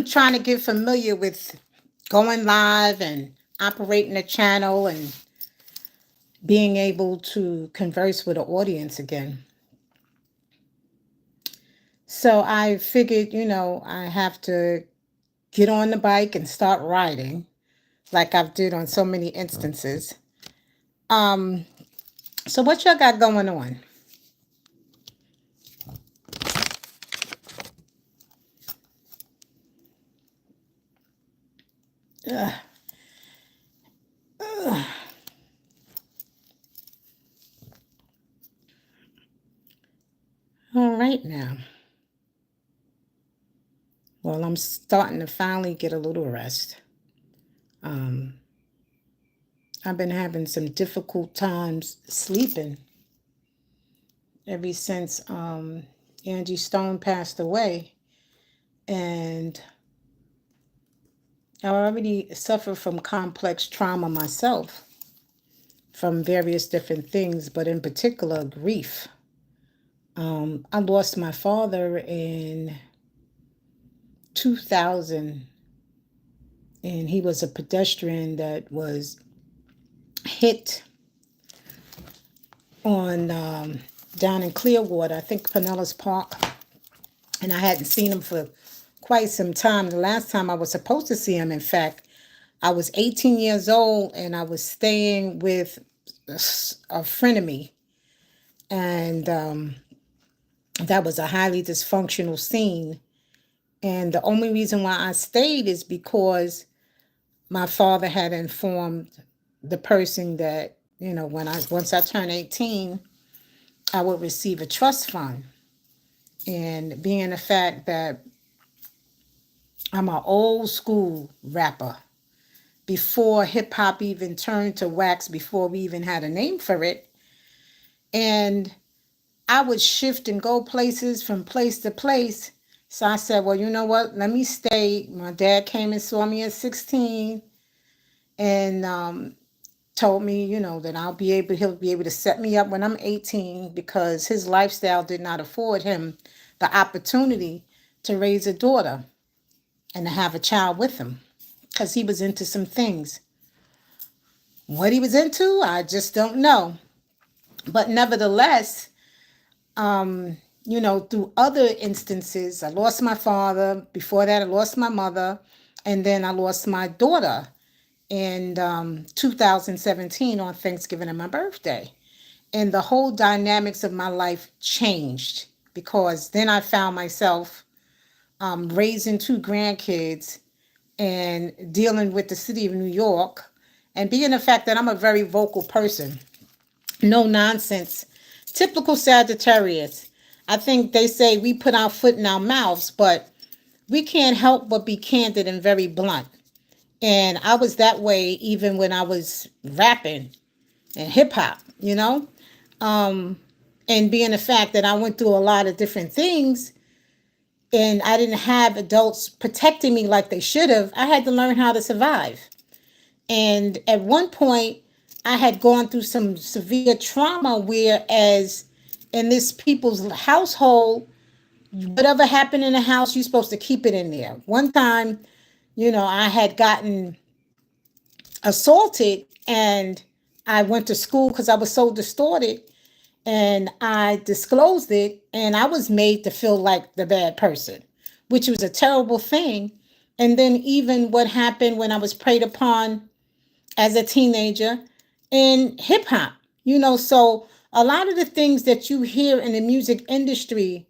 trying to get familiar with going live and operating a channel and being able to converse with an audience again. So I figured, I have to get on the bike and start riding like I've did on so many instances. Um, so what y'all got going on? Ugh, ugh. All right now. Well, I'm starting to finally get a little rest. Um, I've been having some difficult times sleeping ever since Angie Stone passed away. And I already suffer from complex trauma myself from various different things, but in particular, grief. I lost my father in 2000, and he was a pedestrian that was hit on down in Clearwater, I think Pinellas Park, and I hadn't seen him for quite some time. The last time I was supposed to see him, in fact, I was 18 years old and I was staying with a friend of me, and that was a highly dysfunctional scene. And the only reason why I stayed is because my father had informed the person that, once I turned 18, I would receive a trust fund. And being the fact that I'm an old school rapper, before hip hop even turned to wax, before we even had a name for it, and I would shift and go places from place to place. So I said, well, you know what? Let me stay. My dad came and saw me at 16 and told me, that he'll be able to set me up when I'm 18 because his lifestyle did not afford him the opportunity to raise a daughter and to have a child with him because he was into some things. What he was into, I just don't know. But nevertheless, through other instances, I lost my father. Before that, I lost my mother. And then I lost my daughter in 2017 on Thanksgiving and my birthday. And the whole dynamics of my life changed because then I found myself raising two grandkids and dealing with the city of New York and being the fact that I'm a very vocal person. No nonsense. Typical Sagittarius. I think they say we put our foot in our mouths, but we can't help but be candid and very blunt. And I was that way even when I was rapping and hip hop, and being the fact that I went through a lot of different things and I didn't have adults protecting me like they should have, I had to learn how to survive. And at one point, I had gone through some severe trauma, whereas in this people's household, whatever happened in the house, you're supposed to keep it in there. One time, I had gotten assaulted and I went to school because I was so distorted and I disclosed it and I was made to feel like the bad person, which was a terrible thing. And then even what happened when I was preyed upon as a teenager in hip hop, so a lot of the things that you hear in the music industry,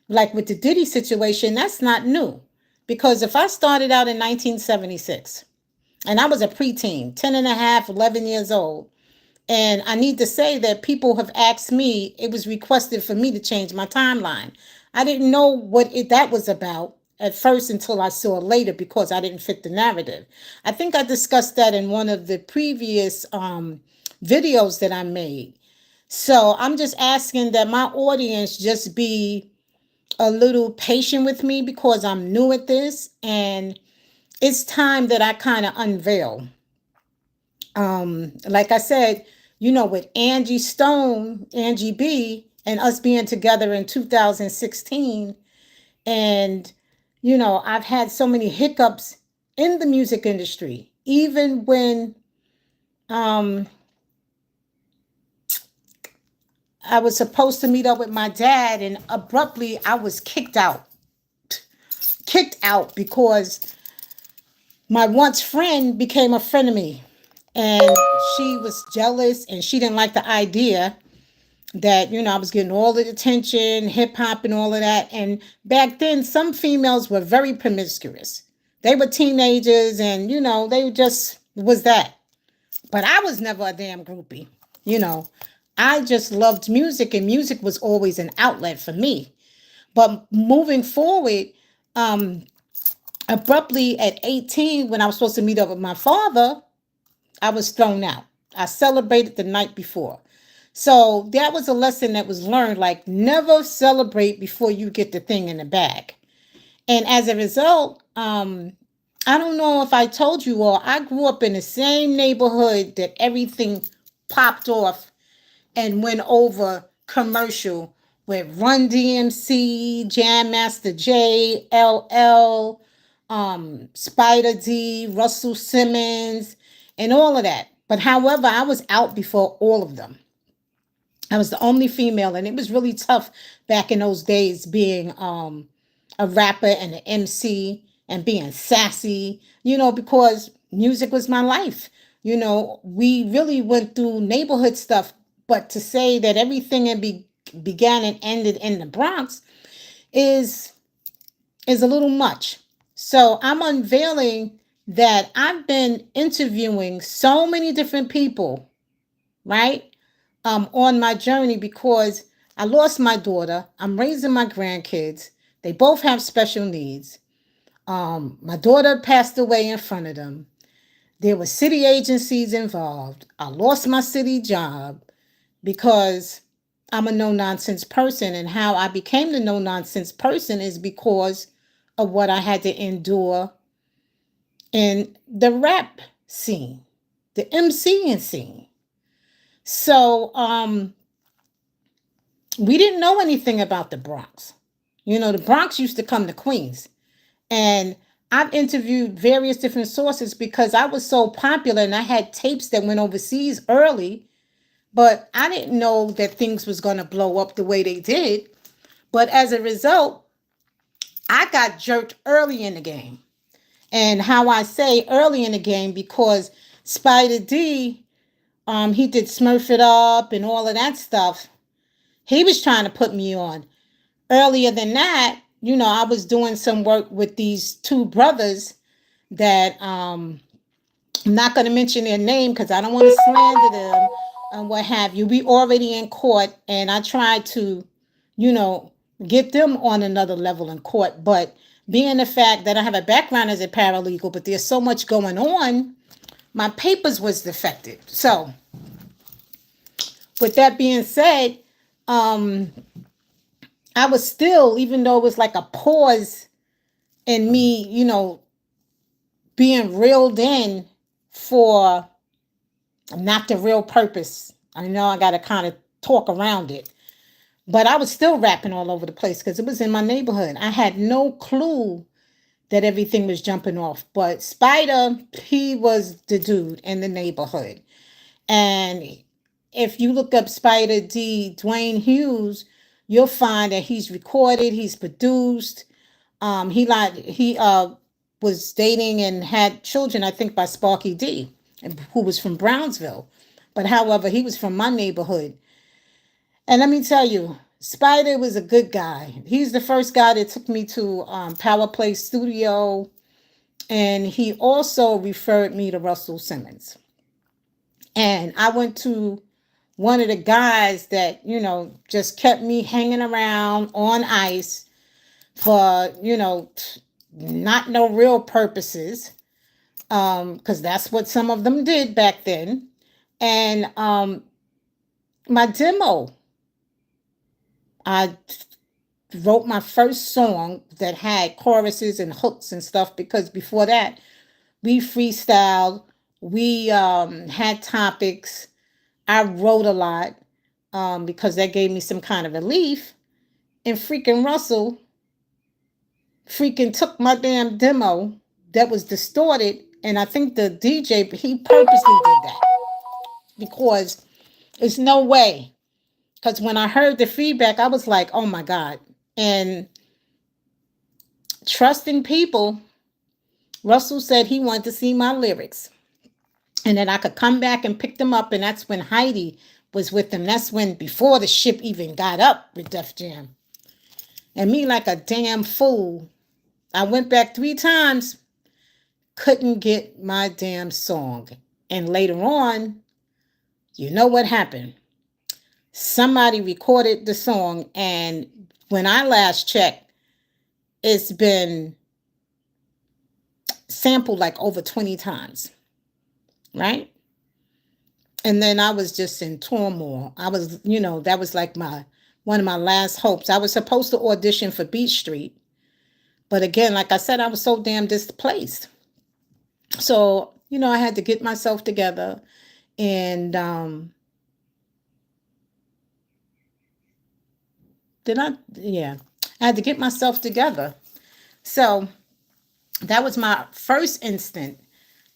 like with the Diddy situation, that's not new. Because if I started out in 1976 and I was a preteen, 10 and a half, 11 years old, and I need to say that people have asked me, it was requested for me to change my timeline. I didn't know what that was about at first until I saw it later because I didn't fit the narrative. I think I discussed that in one of the previous videos that I made. So I'm just asking that my audience just be a little patient with me because I'm new at this and it's time that I kind of unveil. Like I said, with Angie Stone, Angie B, and us being together in 2016, and I've had so many hiccups in the music industry. Even when um, I was supposed to meet up with my dad, and abruptly I was kicked out. Kicked out because my once friend became a friend of me. And she was jealous and she didn't like the idea that, I was getting all the attention, hip hop and all of that. And back then, some females were very promiscuous. They were teenagers and, they just was that. But I was never a damn groupie. You know, I just loved music and music was always an outlet for me. But moving forward, um, abruptly at 18, when I was supposed to meet up with my father, I was thrown out. I celebrated the night before. So that was a lesson that was learned, like never celebrate before you get the thing in the bag. And as a result, I don't know if I told you all, I grew up in the same neighborhood that everything popped off and went over commercial with Run DMC, Jam Master Jay, LL, Spider D, Russell Simmons, and all of that. But however, I was out before all of them. I was the only female, and it was really tough back in those days being a rapper and an MC and being sassy, because music was my life. We really went through neighborhood stuff, but to say that everything began and ended in the Bronx is a little much. So I'm unveiling that I've been interviewing so many different people, right? On my journey because I lost my daughter. I'm raising my grandkids. They both have special needs. My daughter passed away in front of them. There were city agencies involved. I lost my city job because I'm a no nonsense person. And how I became the no nonsense person is because of what I had to endure in the rap scene, the MCing scene. So, we didn't know anything about the Bronx. The Bronx used to come to Queens. And I've interviewed various different sources because I was so popular and I had tapes that went overseas early, but I didn't know that things was going to blow up the way they did. But as a result, I got jerked early in the game. And how I say early in the game because Spider D, he did Smurf It Up and all of that stuff. He was trying to put me on. Earlier than that, I was doing some work with these two brothers that I'm not going to mention their name because I don't want to slander them and what have you. We already in court, and I tried to, you know, get them on another level in court. But being the fact that I have a background as a paralegal, but there's so much going on, my papers was defective. So, with that being said, I was still, even though it was like a pause in me, being reeled in for not the real purpose. I know I got to kind of talk around it, but I was still rapping all over the place because it was in my neighborhood. I had no clue that everything was jumping off, but Spider, he was the dude in the neighborhood. And if you look up Spider D, Dwayne Hughes, you'll find that he's recorded, he's produced. He was dating and had children, I think, by Sparky D, who was from Brownsville. But however, he was from my neighborhood. And let me tell you, Spider was a good guy. He's the first guy that took me to Power Play Studio. And he also referred me to Russell Simmons. And I went to one of the guys that, just kept me hanging around on ice for, not no real purposes. Because that's what some of them did back then. And my demo, I wrote my first song that had choruses and hooks and stuff because before that, we freestyled, we had topics. I wrote a lot because that gave me some kind of relief. And freaking Russell freaking took my damn demo that was distorted, and I think the DJ, he purposely did that because there's no way. Because when I heard the feedback, I was like, oh my God. And trusting people, Russell said he wanted to see my lyrics and that I could come back and pick them up. And that's when Heidi was with them. That's when, before the ship even got up with Def Jam. And me, like a damn fool, I went back 3 times, couldn't get my damn song. And later on, you know what happened? Somebody recorded the song, and when I last checked, it's been sampled like over 20 times, right? And then I was just in turmoil. I was, that was like one of my last hopes. I was supposed to audition for Beach Street, but again, like I said, I was so damn displaced. So, I had to get myself together, and I had to get myself together. So that was my first instant.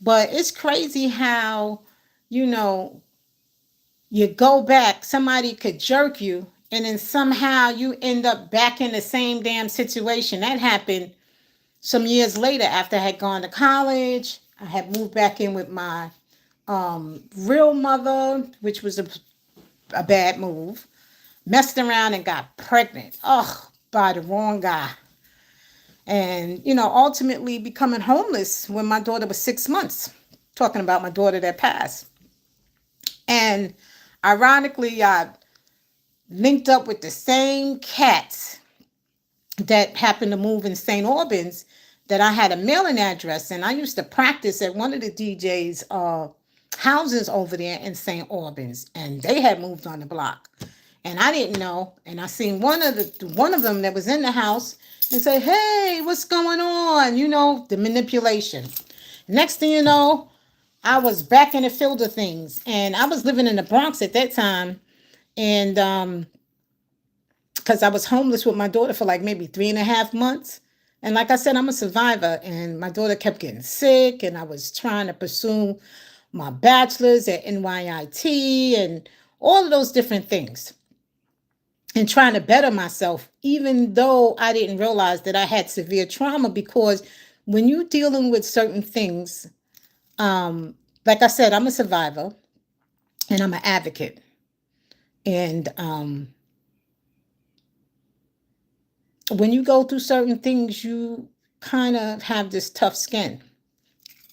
But it's crazy how, you know, you go back, somebody could jerk you, and then somehow you end up back in the same damn situation. That happened some years later after I had gone to college. I had moved back in with my real mother, which was a bad move. Messed around and got pregnant. Oh, by the wrong guy. And, ultimately becoming homeless when my daughter was 6 months. Talking about my daughter that passed. And ironically, I linked up with the same cats that happened to move in St. Albans, that I had a mailing address. And I used to practice at one of the DJ's houses over there in St. Albans. And they had moved on the block. And I didn't know. And I seen one of them that was in the house and say, hey, what's going on? The manipulation. Next thing you know, I was back in the field of things. And I was living in the Bronx at that time. And because I was homeless with my daughter for like maybe 3.5 months. And like I said, I'm a survivor. And my daughter kept getting sick. And I was trying to pursue my bachelor's at NYIT and all of those different things. And trying to better myself, even though I didn't realize that I had severe trauma. Because when you're dealing with certain things, like I said, I'm a survivor and I'm an advocate. And when you go through certain things, you kind of have this tough skin.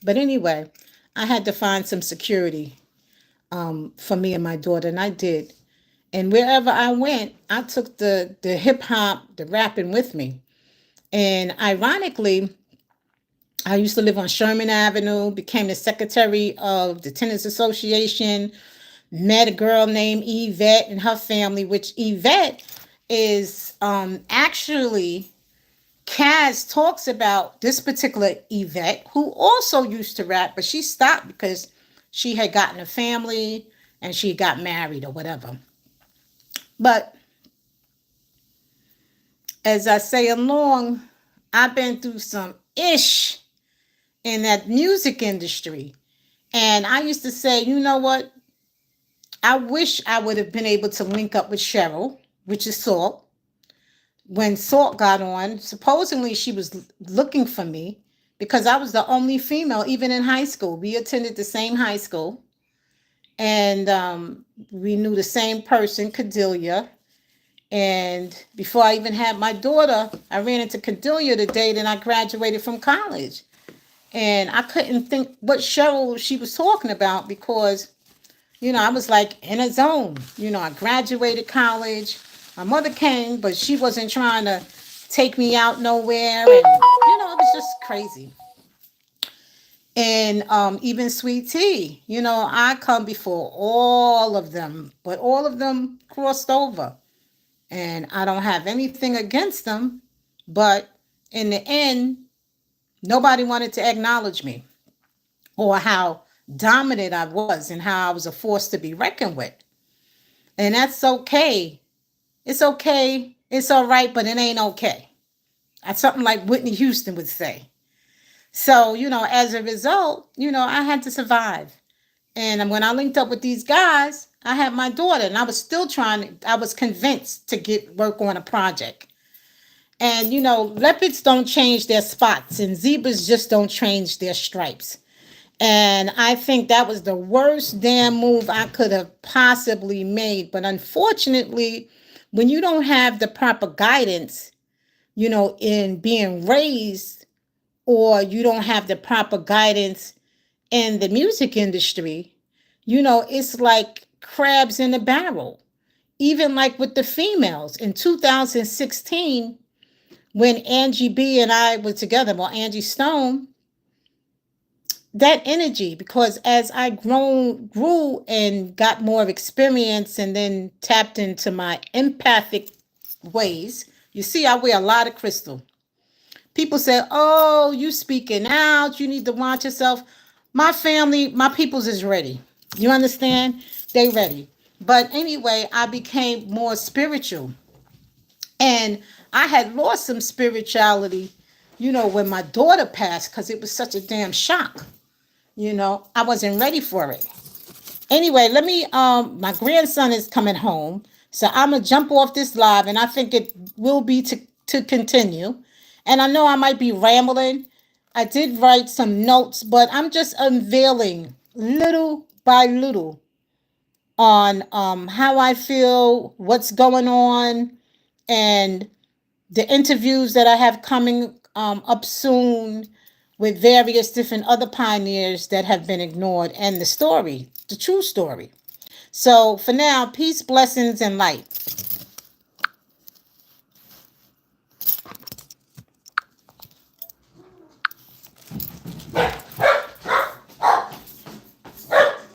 But anyway, I had to find some security for me and my daughter, and I did. And wherever I went, I took the hip hop, the rapping with me. And ironically, I used to live on Sherman Avenue, became the secretary of the Tenants Association, met a girl named Yvette and her family, which Yvette is actually, Kaz talks about this particular Yvette, who also used to rap, but she stopped because she had gotten a family and she got married or whatever. But as I say along, I've been through some ish in that music industry. And I used to say, you know what? I wish I would have been able to link up with Cheryl, which is Salt. When Salt got on, supposedly she was looking for me because I was the only female, even in high school. We attended the same high school. And we knew the same person, Cordelia. And before I even had my daughter, I ran into Cordelia the day that I graduated from college. And I couldn't think what Cheryl she was talking about because, I was like in a zone. I graduated college. My mother came, but she wasn't trying to take me out nowhere. And, it was just crazy. And even Sweet Tea, I come before all of them, but all of them crossed over. And I don't have anything against them, but in the end, nobody wanted to acknowledge me or how dominant I was and how I was a force to be reckoned with. And that's okay. It's okay. It's all right, but it ain't okay. Something like Whitney Houston would say. So, as a result, I had to survive. And when I linked up with these guys, I had my daughter, and I was still I was convinced to get work on a project. And, leopards don't change their spots, and zebras just don't change their stripes. And I think that was the worst damn move I could have possibly made. But unfortunately, when you don't have the proper guidance, in being raised, or you don't have the proper guidance in the music industry, it's like crabs in a barrel. Even like with the females in 2016, when Angie B and I were together, well, Angie Stone, that energy, because as I grew and got more experience and then tapped into my empathic ways, you see, I wear a lot of crystal. People say, oh, you speaking out, you need to watch yourself. My family, my peoples is ready. You understand? They ready. But anyway, I became more spiritual. And I had lost some spirituality, when my daughter passed, because it was such a damn shock. I wasn't ready for it. Anyway, my grandson is coming home. So I'm going to jump off this live, and I think it will be to continue. And I know I might be rambling. I did write some notes, but I'm just unveiling little by little on how I feel, what's going on, and the interviews that I have coming up soon with various different other pioneers that have been ignored, and the story, the true story. So for now, peace, blessings, and light.